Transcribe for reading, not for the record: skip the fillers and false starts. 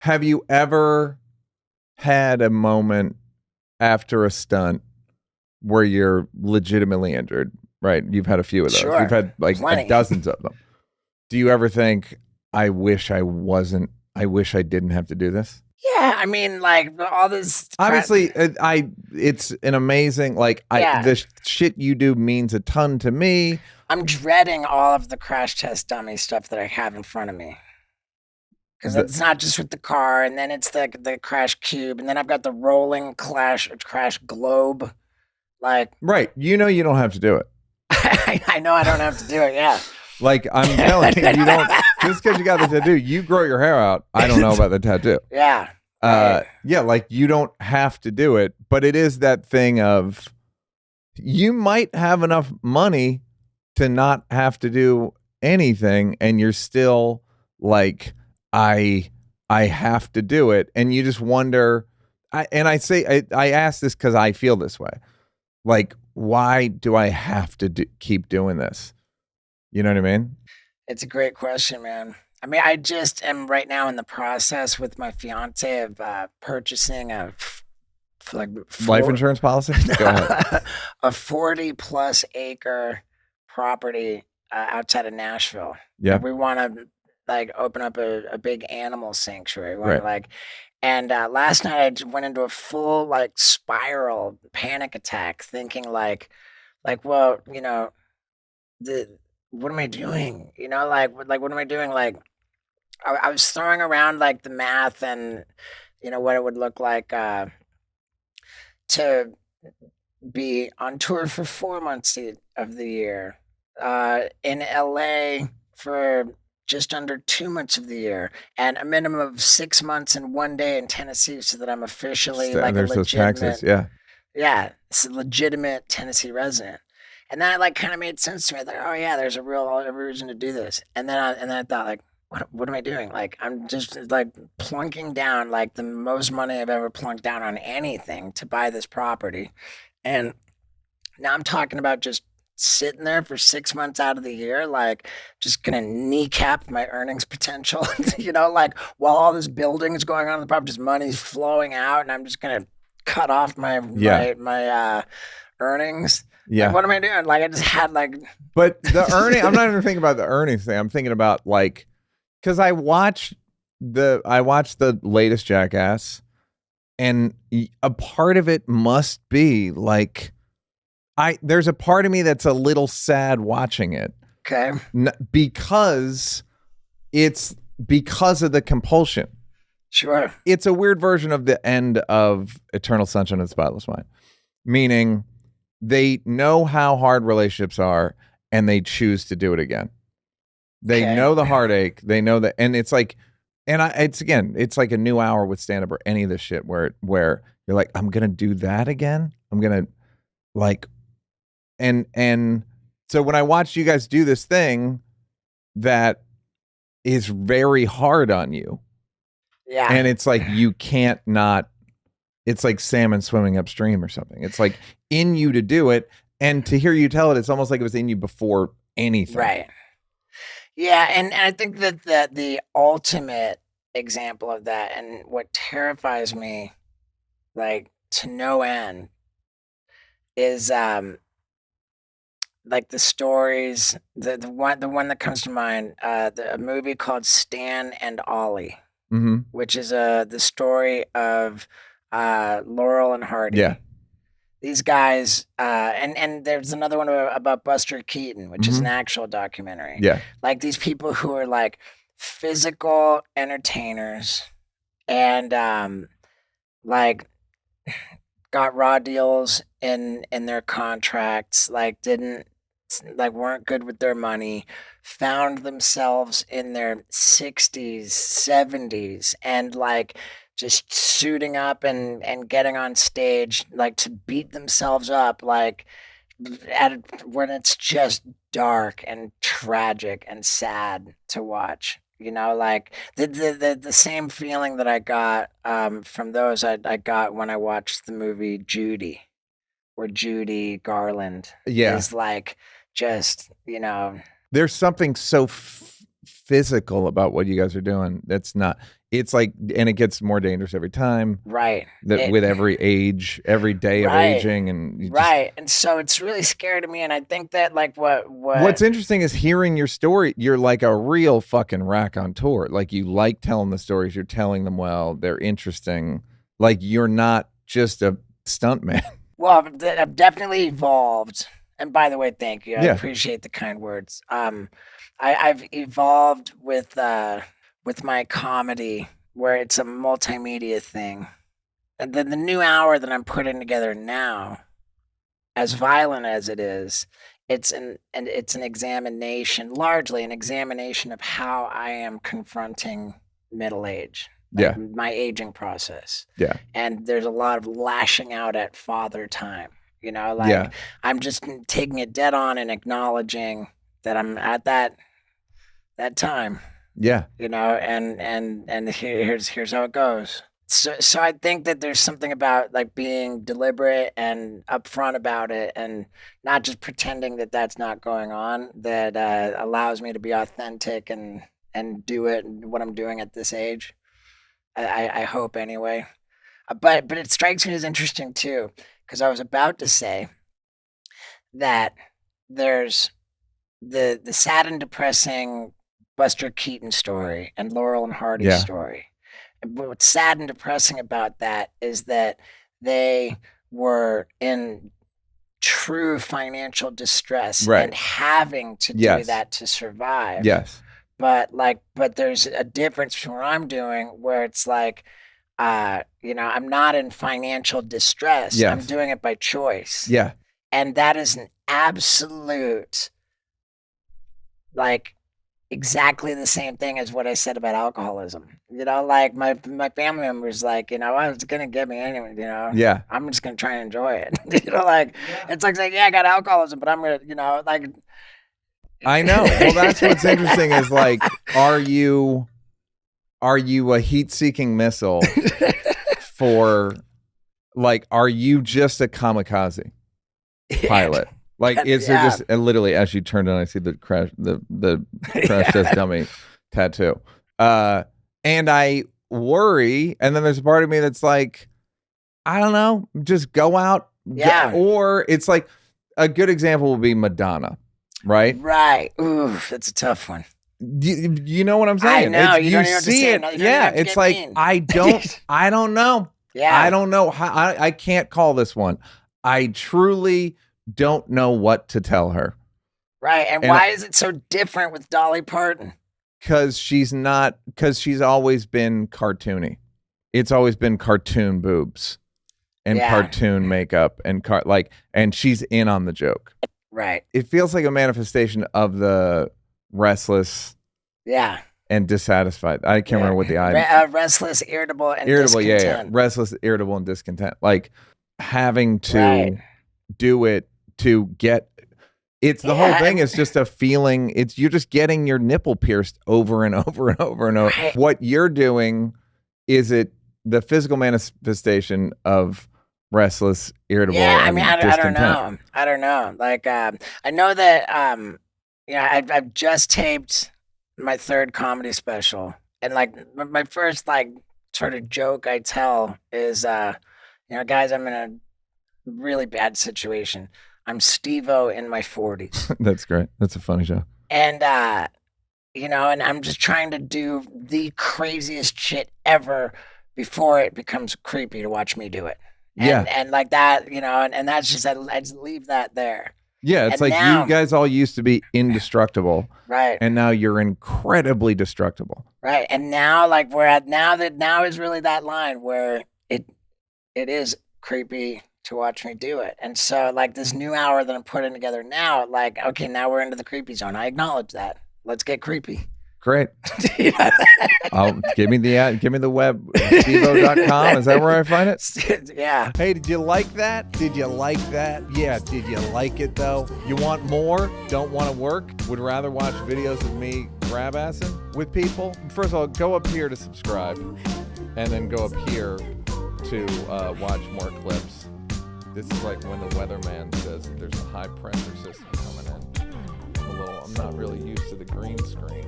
Have you ever had a moment after a stunt where you're legitimately injured? Right? You've had a few of those. Sure. You've had like Plenty. dozens of them. Do you ever think, I wish I didn't have to do this? Yeah, I mean, like all this. Obviously, it's an amazing, like, Yeah. the shit you do means a ton to me. I'm dreading all of the crash test dummy stuff that I have in front of me. Because it's not just with the car, and then it's the crash cube, and then I've got the rolling crash globe. Like, Right. You don't have to do it. I know I don't have to do it. Yeah. Like, I'm telling you, you don't, just because you got the tattoo, you grow your hair out. I don't know about the tattoo. Yeah. Yeah, like, you don't have to do it, but it is that thing of, you might have enough money to not have to do anything, and you're still like, I have to do it, and you just wonder. I ask this because I feel this way. Like, why do I have to keep doing this? You know what I mean? It's a great question, man. I mean, I just am right now in the process with my fiance of purchasing Life insurance policy. Go ahead. a 40+ acre property outside of Nashville. Yeah. We want to like open up a big animal sanctuary. We wanna, Right. and last night I just went into a full like spiral panic attack, thinking well, what am I doing? What am I doing? Like, I was throwing around like the math and what it would look like to be on tour for 4 months of the year, in LA for just under 2 months of the year, and a minimum of 6 months and 1 day in Tennessee, so that I'm officially like a There's those taxes. legitimate, yeah, it's a legitimate Tennessee resident. And that like kind of made sense to me. Like, oh yeah, there's a reason to do this. And then I thought like, what am I doing? Like, I'm just like plunking down like the most money I've ever plunked down on anything to buy this property. And now I'm talking about just sitting there for 6 months out of the year, like just gonna kneecap my earnings potential, like while all this building is going on in the property, just money's flowing out, and I'm just gonna cut off my earnings. Yeah. Like, what am I doing? Like, I just had like. But the earning, I'm not even thinking about the earnings thing. I'm thinking about like, because I watched the latest Jackass, and a part of it must be like, there's a part of me that's a little sad watching it. Okay. Because it's because of the compulsion. Sure. It's a weird version of the end of Eternal Sunshine of the Spotless Mind, meaning they know how hard relationships are, and they choose to do it again. They know the heartache. They know that, and it's like, it's like a new hour with stand-up or any of this shit where you're like, I'm gonna do that again. I'm gonna like, and so when I watched you guys do this thing that is very hard on you, yeah, and it's like you can't not. It's like salmon swimming upstream or something. It's like in you to do it, and to hear you tell it, it's almost like it was in you before anything. Right. Yeah, and I think that the ultimate example of that, and what terrifies me, like to no end, is like the stories. The one that comes to mind, a movie called Stan and Ollie, which is the story of Laurel and Hardy. Yeah. These guys, and there's another one about Buster Keaton, which is an actual documentary. Yeah. Like these people who are like physical entertainers, and like got raw deals in their contracts, weren't good with their money, found themselves in their 60s, 70s, and like just suiting up and getting on stage, like to beat themselves up, like when it's just dark and tragic and sad to watch. Like the same feeling that I got from those, I got when I watched the movie Judy, where Judy Garland is like just, There's something so physical about what you guys are doing. That's not. it's like, and it gets more dangerous every time. Right. With every age, every day of aging, and right. And so it's really scary to me. And I think that like what's interesting is hearing your story. You're like a real fucking raconteur. Like you like telling the stories. You're telling them well. They're interesting. Like you're not just a stuntman. Well, I've definitely evolved. And by the way, thank you. I appreciate the kind words. I've evolved with my comedy, where it's a multimedia thing. And then the new hour that I'm putting together now, as violent as it is, it's an examination, largely an examination of how I am confronting middle age. Like my aging process. Yeah. And there's a lot of lashing out at father time. You know, like I'm just taking it dead on and acknowledging that I'm at that time. Yeah. You know, and here's how it goes. So I think that there's something about like being deliberate and upfront about it, and not just pretending that that's not going on, that allows me to be authentic and do it what I'm doing at this age. I hope anyway. But it strikes me as interesting too, because I was about to say that there's the sad and depressing Buster Keaton story and Laurel and Hardy's story. But what's sad and depressing about that is that they were in true financial distress and having to do that to survive. Yes. But there's a difference between what I'm doing, where it's like, I'm not in financial distress. Yes. I'm doing it by choice. Yeah. And that is an absolute, like, exactly the same thing as what I said about alcoholism. You know, like my family members, like, well, it's going to get me anyway, Yeah. I'm just going to try and enjoy it. It's like, I got alcoholism, but I'm going to, like. I know. Well, that's what's interesting is like, are you a heat-seeking missile for, like, are you just a kamikaze pilot? Like, is there just literally, as you turned on, I see the crash test dummy tattoo. And I worry, and then there's a part of me that's like, I don't know, just go out. Yeah. Or it's like, a good example would be Madonna, right? Right. Ooh, that's a tough one. You know what I'm saying? I know. You don't even have to see say it. No, It's like, mean. I don't know. Yeah. I don't know how. I can't call this one. I truly don't know what to tell her. Right. And why is it so different with Dolly Parton? Because she's always been cartoony. It's always been cartoon boobs and cartoon makeup and and she's in on the joke. Right. It feels like a manifestation of the restless. Yeah. And dissatisfied. I can't remember what the restless, irritable, and discontent. Yeah. Restless, irritable, and discontent. Like having to do it to get. It's the whole thing. It's just a feeling. You're just getting your nipple pierced over and over and over and over. Right. What you're doing is it the physical manifestation of restless, irritable. Yeah, and discontent. I don't know. Like, I know that. I've just taped my third comedy special, and like my first like sort of joke I tell is, guys, I'm in a really bad situation. I'm Steve-O in my 40s. That's great. That's a funny joke. And and I'm just trying to do the craziest shit ever before it becomes creepy to watch me do it. And like that, and that's just, I just leave that there. Yeah, it's like now, you guys all used to be indestructible. Right. And now you're incredibly destructible. Right. And now, like, we're at now is really that line where it is creepy to watch me do it. And so, like, this new hour that I'm putting together now, like, okay, now we're into the creepy zone. I acknowledge that. Let's get creepy. Great. Give me the web, stevo.com. Is that where I find it? Yeah. Hey, did you like that? Did you like that? Yeah. Did you like it though? You want more? Don't want to work? Would rather watch videos of me grab-assing with people? First of all, go up here to subscribe and then go up here to watch more clips. This is like when the weatherman says there's a high pressure system coming in. I'm not really used to the green screen.